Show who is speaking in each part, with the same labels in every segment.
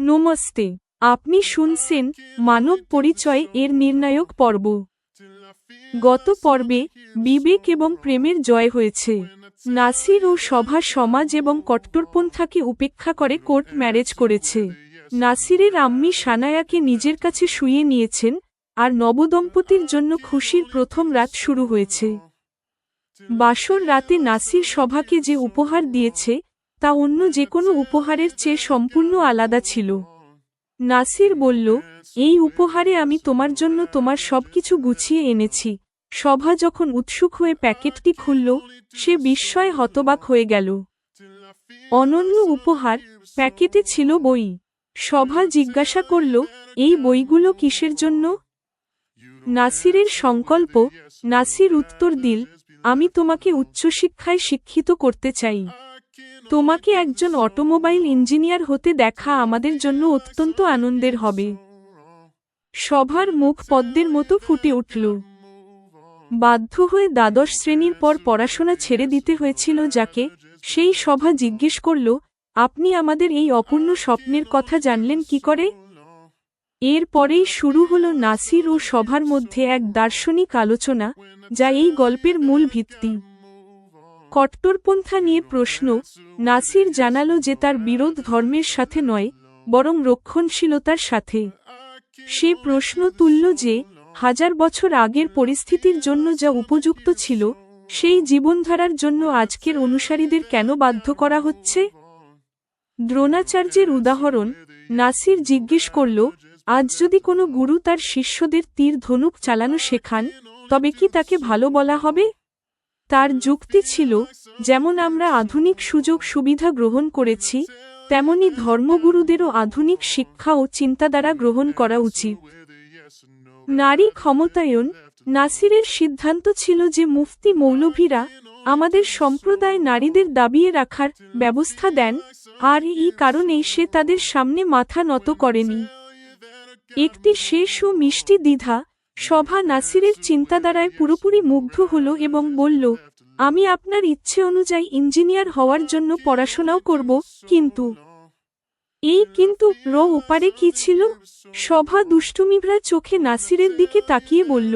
Speaker 1: নমস্তে, আপনি শুনছেন মানব পরিচয় এর নির্ণায়ক পর্ব। গত পর্বে বিবেক এবং প্রেমের জয় হয়েছে। নাসির ও সভা সমাজ এবং কট্টরপন্থাকে উপেক্ষা করে কোর্ট ম্যারেজ করেছে। নাসিরের আম্মি সানায়াকে নিজের কাছে শুইয়ে নিয়েছেন, আর নবদম্পতির জন্য খুশির প্রথম রাত শুরু হয়েছে। বাসর রাতে নাসির সভাকে যে উপহার দিয়েছে তা অন্য যে কোনো উপহারের চেয়ে সম্পূর্ণ আলাদা ছিল। নাসির বলল, এই উপহারে আমি তোমার জন্য তোমার সবকিছু গুছিয়ে এনেছি। সভা যখন উৎসুক হয়ে প্যাকেটটি খুলল, সে বিস্ময়ে হতবাক হয়ে গেল। অনন্য উপহার, প্যাকেটে ছিল বই। সভা জিজ্ঞাসা করল, এই বইগুলো কিসের জন্য? নাসিরের সংকল্প। নাসির উত্তর দিল, আমি তোমাকে উচ্চশিক্ষায় শিক্ষিত করতে চাই। তোমাকে একজন অটোমোবাইল ইঞ্জিনিয়ার হতে দেখা আমাদের জন্য অত্যন্ত আনন্দের হবে। সভার মুখ পদ্মের মতো ফুটে উঠল। বাধ্য হয়ে দ্বাদশ শ্রেণীর পর পড়াশোনা ছেড়ে দিতে হয়েছিল যাকে, সেই সভা জিজ্ঞেস করল, আপনি আমাদের এই অপূর্ণ স্বপ্নের কথা জানলেন কি করে? এর পরেই শুরু হল নাসির ও সভার মধ্যে এক দার্শনিক আলোচনা, যা এই গল্পের মূল ভিত্তি। কট্টরপন্থা নিয়ে প্রশ্ন। নাসির জানালো যে তার বিরোধ ধর্মের সাথে নয়, বরং রক্ষণশীলতার সাথে। সে প্রশ্ন তুলল যে, 1000 বছর আগের পরিস্থিতির জন্য যা উপযুক্ত ছিল, সেই জীবনধারার জন্য আজকের অনুসারীদের কেন বাধ্য করা হচ্ছে? দ্রোণাচার্যের উদাহরণ। নাসির জিজ্ঞেস করল, আজ যদি কোনো গুরু তার শিষ্যদের তীর ধনুক চালানো শেখান, তবে কি তাকে ভালো বলা হবে? তার যুক্তি ছিল, যেমন আমরা আধুনিক সুযোগ সুবিধা গ্রহণ করেছি, তেমনি ধর্মগুরুদেরও আধুনিক শিক্ষা ও চিন্তাধারা গ্রহণ করা উচিত। নারী ক্ষমতায়ন। নাসিরের সিদ্ধান্ত ছিল যে মুফতি মৌলভীরা আমাদের সম্প্রদায় নারীদের দাবিয়ে রাখার ব্যবস্থা দেন, আর এই কারণেই সে তাদের সামনে মাথা নত করেনি। একটি শেষ ও মিষ্টি দ্বিধা। সভা নাসিরের চিন্তাধারায় পুরোপুরি মুগ্ধ হল এবং বলল, আমি আপনার ইচ্ছে অনুযায়ী ইঞ্জিনিয়ার হওয়ার জন্য পড়াশোনাও করব, কিন্তু এই কিন্তু ওপারে কি ছিল? সভা দুষ্টুমিভরা চোখে নাসিরের দিকে তাকিয়ে বলল,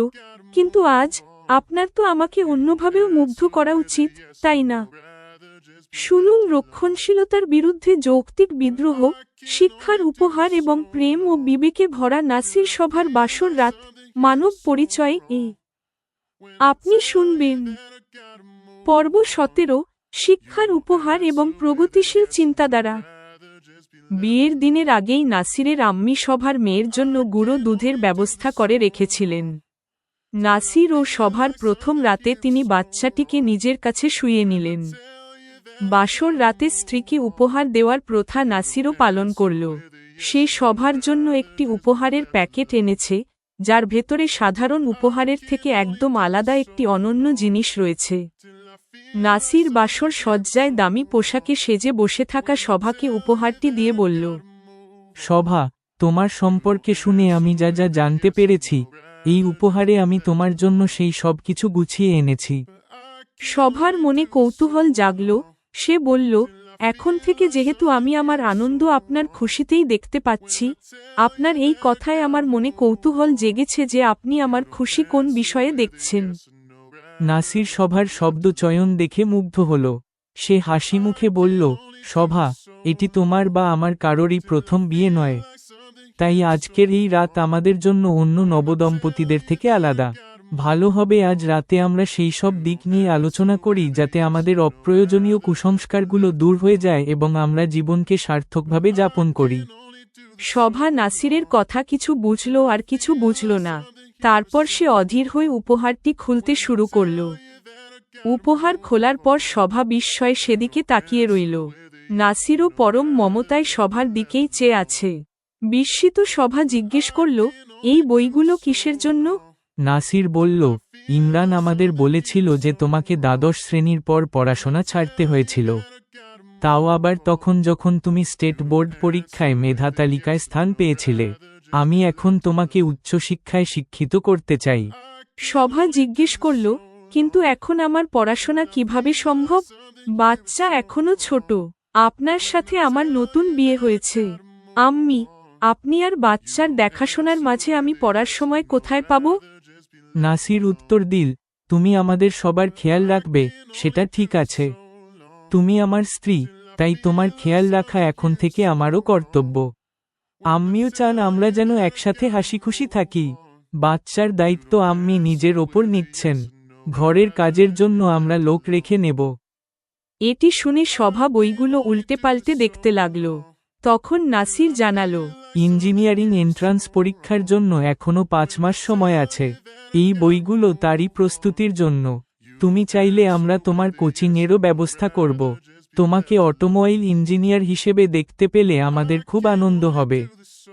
Speaker 1: কিন্তু আজ আপনার তো আমাকে অন্যভাবেও মুগ্ধ করা উচিত, তাই না? শুনুন রক্ষণশীলতার বিরুদ্ধে যৌক্তিক বিদ্রোহ, শিক্ষার উপহার এবং প্রেম ও বিবেকে ভরা নাসির সভার বাসর রাত, মানব পরিচয় এ। আপনি শুনবেন পর্ব 17, শিক্ষার উপহার এবং প্রগতিশীল চিন্তাধারা। বিয়ের দিনের আগেই নাসিরের আম্মি সভার মেয়ের জন্য গুঁড়ো দুধের ব্যবস্থা করে রেখেছিলেন। নাসির ও সভার প্রথম রাতে তিনি বাচ্চাটিকে নিজের কাছে শুইয়ে নিলেন। বাসর রাতে স্ত্রীকে উপহার দেওয়ার প্রথা নাসিরও পালন করল। সে সভার জন্য একটি উপহারের প্যাকেট এনেছে, যার ভেতরে সাধারণ উপহারের থেকে একদম আলাদা একটি অনন্য জিনিস রয়েছে। নাসির বাসর সজ্জায় দামি পোশাকে সেজে বসে থাকা সভাকে উপহারটি দিয়ে বলল,
Speaker 2: সভা, তোমার সম্পর্কে শুনে আমি যা যা জানতে পেরেছি, এই উপহারে আমি তোমার জন্য সেই সব কিছু গুছিয়ে এনেছি।
Speaker 1: সভার মনে কৌতূহল জাগল। সে বলল, এখন থেকে যেহেতু আমি আমার আনন্দ আপনার খুশিতেই দেখতে পাচ্ছি, আপনার এই কথায় আমার মনে কৌতূহল জেগেছে যে আপনি আমার খুশি কোন বিষয়ে দেখছেন।
Speaker 2: নাসির সভার শব্দ চয়ন দেখে মুগ্ধ হল। সে হাসি মুখে বলল, সভা, এটি তোমার বা আমার কারোরই প্রথম বিয়ে নয়। তাই আজকের এই রাত আমাদের জন্য অন্য নবদম্পতিদের থেকে আলাদা। ভালো হবে আজ রাতে আমরা সেই সব দিক নিয়ে আলোচনা করি যাতে আমাদের অপ্রয়োজনীয় কুসংস্কারগুলো দূর হয়ে যায় এবং আমরা জীবনকে সার্থকভাবে যাপন করি।
Speaker 1: সভা নাসিরের কথা কিছু বুঝল আর কিছু বুঝল না। তারপর সে অধীর হয়ে উপহারটি খুলতে শুরু করল। উপহার খোলার পর সভা বিস্ময়ে সেদিকে তাকিয়ে রইল। নাসিরও পরম মমতায় সভার দিকেই চেয়ে আছে। বিস্মিত সভা জিজ্ঞেস করল, এই বইগুলো কিসের জন্য?
Speaker 2: নাসির বলল, ইমরান আমাদের বলেছিল যে তোমাকে দ্বাদশ শ্রেণীর পর পড়াশোনা ছাড়তে হয়েছিল, তাও আবার তখন যখন তুমি স্টেট বোর্ড পরীক্ষায় মেধা তালিকায় স্থান পেয়েছিলে। আমি এখন তোমাকে উচ্চশিক্ষায় শিক্ষিত করতে চাই।
Speaker 1: সভা জিজ্ঞেস করল, কিন্তু এখন আমার পড়াশোনা কিভাবে সম্ভব? বাচ্চা এখনো ছোট। আপনার সাথে আমার নতুন বিয়ে হয়েছে। আম্মি, আপনি আর বাচ্চার দেখাশোনার মাঝে আমি পড়ার সময় কোথায় পাব?
Speaker 2: নাসির উত্তর দিল, তুমি আমাদের সবার খেয়াল রাখবে, সেটা ঠিক আছে। তুমি আমার স্ত্রী, তাই তোমার খেয়াল রাখা এখন থেকে আমারও কর্তব্য। আম্মিও চান আমরা যেন একসাথে হাসিখুশি থাকি। বাচ্চার দায়িত্ব আম্মি নিজের ওপর নিচ্ছেন। ঘরের কাজের জন্য আমরা লোক রেখে নেব।
Speaker 1: এটি শুনে সভা বইগুলো উল্টে পাল্টে দেখতে লাগল। তখন নাসির জানালো,
Speaker 2: ইঞ্জিনিয়ারিং এন্ট্রান্স পরীক্ষার জন্য এখনো 5 মাস সময় আছে। এই বইগুলো তারই প্রস্তুতির জন্য। তুমি চাইলে আমরা তোমার কোচিংয়েরও ব্যবস্থা করব। তোমাকে অটোমোবাইল ইঞ্জিনিয়ার হিসেবে দেখতে পেলে আমাদের খুব আনন্দ হবে।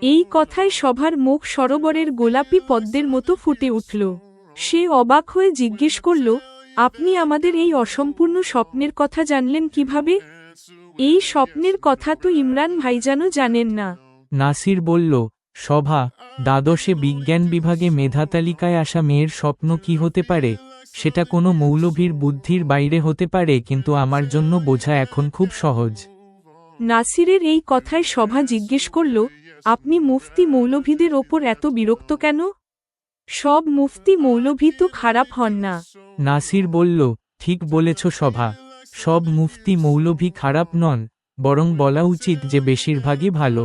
Speaker 1: এই কথায় সভার মুখ সরোবরের গোলাপি পদ্মের মতো ফুটে উঠল। সে অবাক হয়ে জিজ্ঞেস করল, আপনি আমাদের এই অসম্পূর্ণ স্বপ্নের কথা জানলেন কিভাবে? এই স্বপ্নের কথা তো ইমরান ভাইজানও জানেন না।
Speaker 2: নাসির বলল, সভা, দ্বাদশে বিজ্ঞান বিভাগে মেধাতালিকায় আসা মেয়ের স্বপ্ন কি হতে পারে? সেটা কোনো মৌলভীর বুদ্ধির বাইরে হতে পারে, কিন্তু আমার জন্য বোঝা এখন খুব সহজ।
Speaker 1: নাসিরের এই কথায় সভা জিজ্ঞেস করল, আপনি মুফতি মৌলভীদের ওপর এত বিরক্ত কেন? সব মুফতি মৌলভী তো খারাপ হন না।
Speaker 2: নাসির বলল, ঠিক বলেছ সভা, সব মুফতি মৌলভী খারাপ নন, বরং বলা উচিত যে বেশিরভাগই ভালো।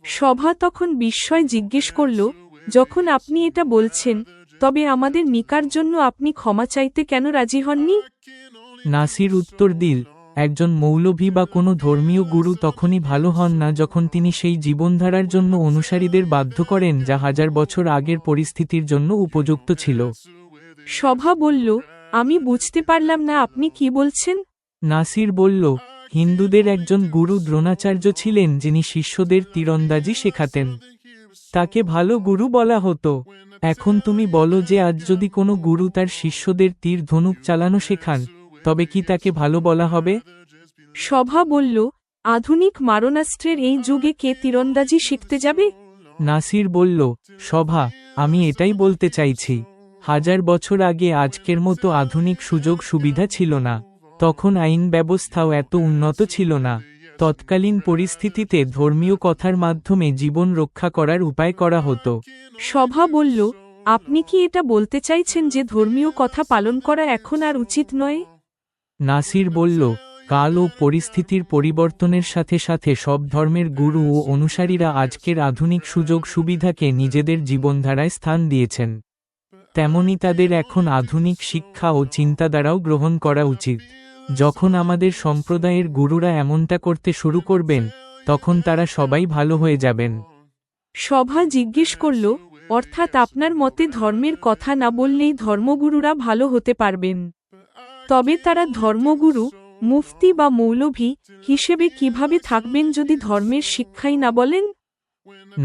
Speaker 1: সভা তখন বিস্ময় জিজ্ঞেস করল, যখন আপনি এটা বলছেন, তবে আমাদের নিকার জন্য আপনি ক্ষমা চাইতে কেন রাজি হননি?
Speaker 2: নাসির উত্তর দিল, একজন মৌলভী বা কোনো ধর্মীয় গুরু তখনই ভালো হন না যখন তিনি সেই জীবনধারার জন্য অনুসারীদের বাধ্য করেন যা 1000 বছর আগের পরিস্থিতির জন্য উপযুক্ত ছিল।
Speaker 1: সভা বলল, আমি বুঝতে পারলাম না আপনি কি বলছেন।
Speaker 2: নাসির বলল, হিন্দুদের একজন গুরু দ্রোণাচার্য ছিলেন যিনি শিষ্যদের তীরন্দাজি শেখাতেন। তাকে ভালো গুরু বলা হতো। এখন তুমি বলো যে আজ যদি কোনো গুরু তার শিষ্যদের তীর ধনুক চালানো শেখান, তবে কি তাকে ভালো বলা হবে?
Speaker 1: সভা বলল, আধুনিক মারণাস্ত্রের এই যুগে কে তীরন্দাজি শিখতে যাবে?
Speaker 2: নাসির বলল, সভা, আমি এটাই বলতে চাইছি। 1000 বছর আগে আজকের মতো আধুনিক সুযোগ সুবিধা ছিল না। তখন আইন ব্যবস্থাও এত উন্নত ছিল না। তৎকালীন পরিস্থিতিতে ধর্মীয় কথার মাধ্যমে জীবন রক্ষা করার উপায় করা হতো।
Speaker 1: সভা বলল, আপনি কি এটা বলতে চাইছেন যে ধর্মীয় কথা পালন করা এখন আর উচিত নয়?
Speaker 2: নাসির বলল, কাল ও পরিস্থিতির পরিবর্তনের সাথে সাথে সব ধর্মের গুরু ও অনুসারীরা আজকের আধুনিক সুযোগ সুবিধাকে নিজেদের জীবনধারায় স্থান দিয়েছেন। তেমনি তাদের এখন আধুনিক শিক্ষা ও চিন্তাধারাও গ্রহণ করা উচিত। যখন আমাদের সম্প্রদায়ের গুরুরা এমনটা করতে শুরু করবেন, তখন তারা সবাই ভালো হয়ে যাবেন।
Speaker 1: সভা জিজ্ঞেস করল, অর্থাৎ আপনার মতে ধর্মের কথা না বললেই ধর্মগুরুরা ভালো হতে পারবেন? তবে তারা ধর্মগুরু, মুফতি বা মৌলভী হিসেবে কিভাবে থাকবেন যদি ধর্মের শিক্ষাই না বলেন?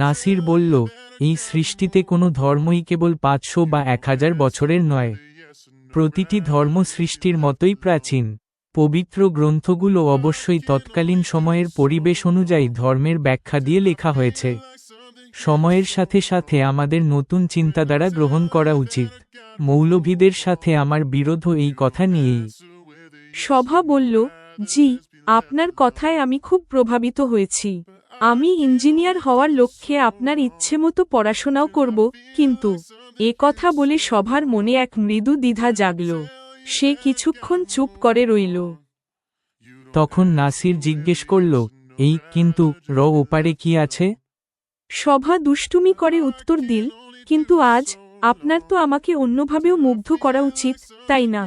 Speaker 2: নাসির বলল, এই সৃষ্টিতে কোনো ধর্মই কেবল 500 বা 1000 বছরের নয়। প্রতিটি ধর্ম সৃষ্টির মতোই প্রাচীন। পবিত্র গ্রন্থগুলো অবশ্যই তৎকালীন সময়ের পরিবেশ অনুযায়ী ধর্মের ব্যাখ্যা দিয়ে লেখা হয়েছে। সময়ের সাথে সাথে আমাদের নতুন চিন্তাধারা গ্রহণ করা উচিত। মৌলভীদের সাথে আমার বিরোধও এই কথা নিয়েই।
Speaker 1: সভা বলল, জি, আপনার কথায় আমি খুব প্রভাবিত হয়েছি। আমি ইঞ্জিনিয়ার হওয়ার লক্ষ্যে আপনার ইচ্ছেমতো পড়াশোনাও করব, কিন্তু এ কথা বলে সভার মনে এক মৃদু দ্বিধা জাগল। সে কিছুক্ষণ চুপ করে রইল।
Speaker 2: তখন নাসির জিজ্ঞেস করল, এই কিন্তু ওপারে কি আছে?
Speaker 1: সভা দুষ্টুমি করে উত্তর দিল, কিন্তু আজ আপনার তো আমাকে অন্যভাবেও মুগ্ধ করা উচিত, তাই না?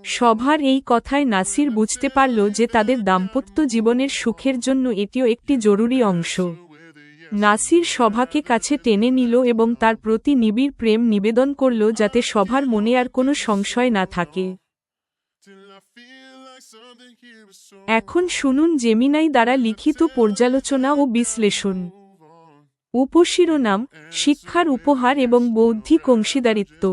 Speaker 1: সভার এই কথায় নাসির বুঝতে পারল যে তাদের দাম্পত্য জীবনের সুখের জন্য এটিও একটি জরুরি অংশ। নাসির সভাকে কাছে টেনে নিল এবং তার প্রতি নিবিড় প্রেম নিবেদন করল যাতে সভার মনে আর কোনো সংশয় না থাকে। এখন শুনুন জেমিনাই দ্বারা লিখিত পর্যালোচনা ও বিশ্লেষণ। উপশিরোনাম, শিক্ষার উপহার এবং বৌদ্ধিক অংশীদারিত্ব।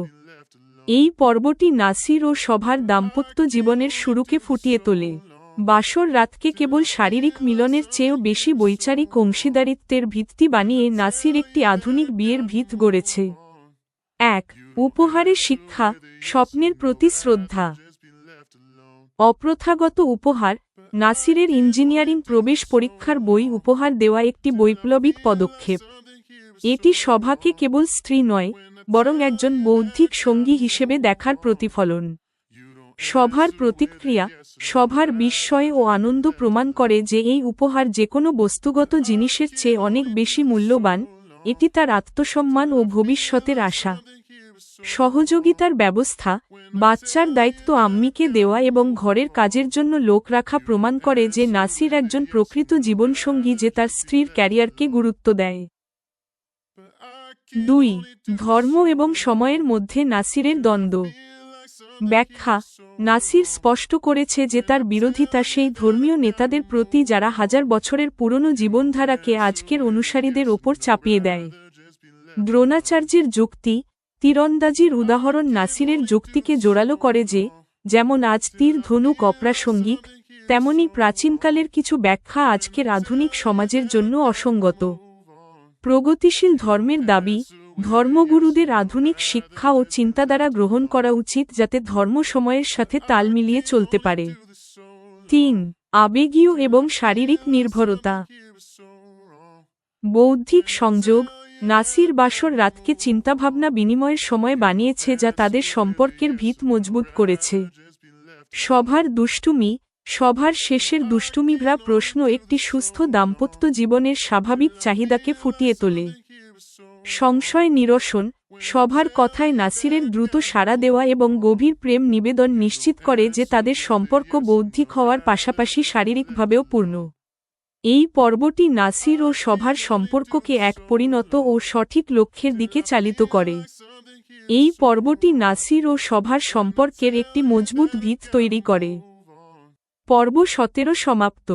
Speaker 1: এই পর্বটি নাসির ও সভার দাম্পত্য জীবনের শুরুকে ফুটিয়ে তোলে। বাসর রাতকে কেবল শারীরিক মিলনের চেয়েও বেশি বৈচারিক অংশীদারিত্বের ভিত্তি বানিয়ে নাসির একটি আধুনিক বিয়ের ভিত গড়েছে। 1. উপহারে শিক্ষা, স্বপ্নের প্রতি শ্রদ্ধা। অপ্রথাগত উপহার, নাসিরের ইঞ্জিনিয়ারিং প্রবেশ পরীক্ষার বই উপহার দেওয়া একটি বৈপ্লবিক পদক্ষেপ। এটি শোভাকে কেবল স্ত্রী নয়, বরং একজন বৌদ্ধিক সঙ্গী হিসেবে দেখার প্রতিফলন। শোভার প্রতিক্রিয়া, শোভার বিস্ময় ও আনন্দ প্রমাণ করে যে এই উপহার যেকোনো বস্তুগত জিনিসের চেয়ে অনেক বেশি মূল্যবান, এটি তার আত্মসম্মান ও ভবিষ্যতের আশা। সহযোগিতার ব্যবস্থা, বাচ্চার দায়িত্ব আম্মিকে দেওয়া এবং ঘরের কাজের জন্য লোক রাখা প্রমাণ করে যে নাসির একজন প্রকৃত জীবনসঙ্গী যে তার স্ত্রীর ক্যারিয়ারকে গুরুত্ব দেয়। 2. ধর্ম এবং সময়ের মধ্যে নাসিরের দ্বন্দ্ব। ব্যাখ্যা: নাসির স্পষ্ট করেছে যে তার বিরোধিতা সেই ধর্মীয় নেতাদের প্রতি যারা হাজার বছরের পুরনো জীবনধারাকে আজকের অনুসারীদের ওপর চাপিয়ে দেয়। দ্রোণাচার্যের যুক্তি, তীরন্দাজির উদাহরণ নাসিরের যুক্তিকে জোরালো করে যে, যেমন আজ তীর ধনুক অপ্রাসঙ্গিক, তেমনি প্রাচীনকালের কিছু ব্যাখ্যা আজকের আধুনিক সমাজের জন্য অসঙ্গত। প্রগতিশীল ধর্মের দাবি, ধর্মগুরুদের আধুনিক শিক্ষা ও চিন্তাধারা গ্রহণ করা উচিত যাতে ধর্ম সময়ের সাথে তাল মিলিয়ে চলতে পারে। 3. আবেগীয় এবং শারীরিক নির্ভরতা। বৌদ্ধিক সংযোগ, নাসির বাসর রাতকে চিন্তাভাবনা বিনিময়ের সময় বানিয়েছে যা তাদের সম্পর্কের ভিত মজবুত করেছে। শোভার দুষ্টুমি, শোভার শেষের দুষ্টুমিভরা প্রশ্ন একটি সুস্থ দাম্পত্য জীবনের স্বাভাবিক চাহিদাকে ফুটিয়ে তোলে। সংশয় নিরসন, শোভার কথায় নাসিরের দ্রুত সাড়া দেওয়া এবং গভীর প্রেম নিবেদন নিশ্চিত করে যে তাদের সম্পর্ক বৌদ্ধিক হওয়ার পাশাপাশি শারীরিকভাবেও পূর্ণ। এই পর্বটি নাসির ও শোভার সম্পর্ককে এক পরিণত ও সঠিক লক্ষ্যের দিকে চালিত করে। এই পর্বটি নাসির ও শোভার সম্পর্কের একটি মজবুত ভিত তৈরি করে। পর্ব 17 সমাপ্ত।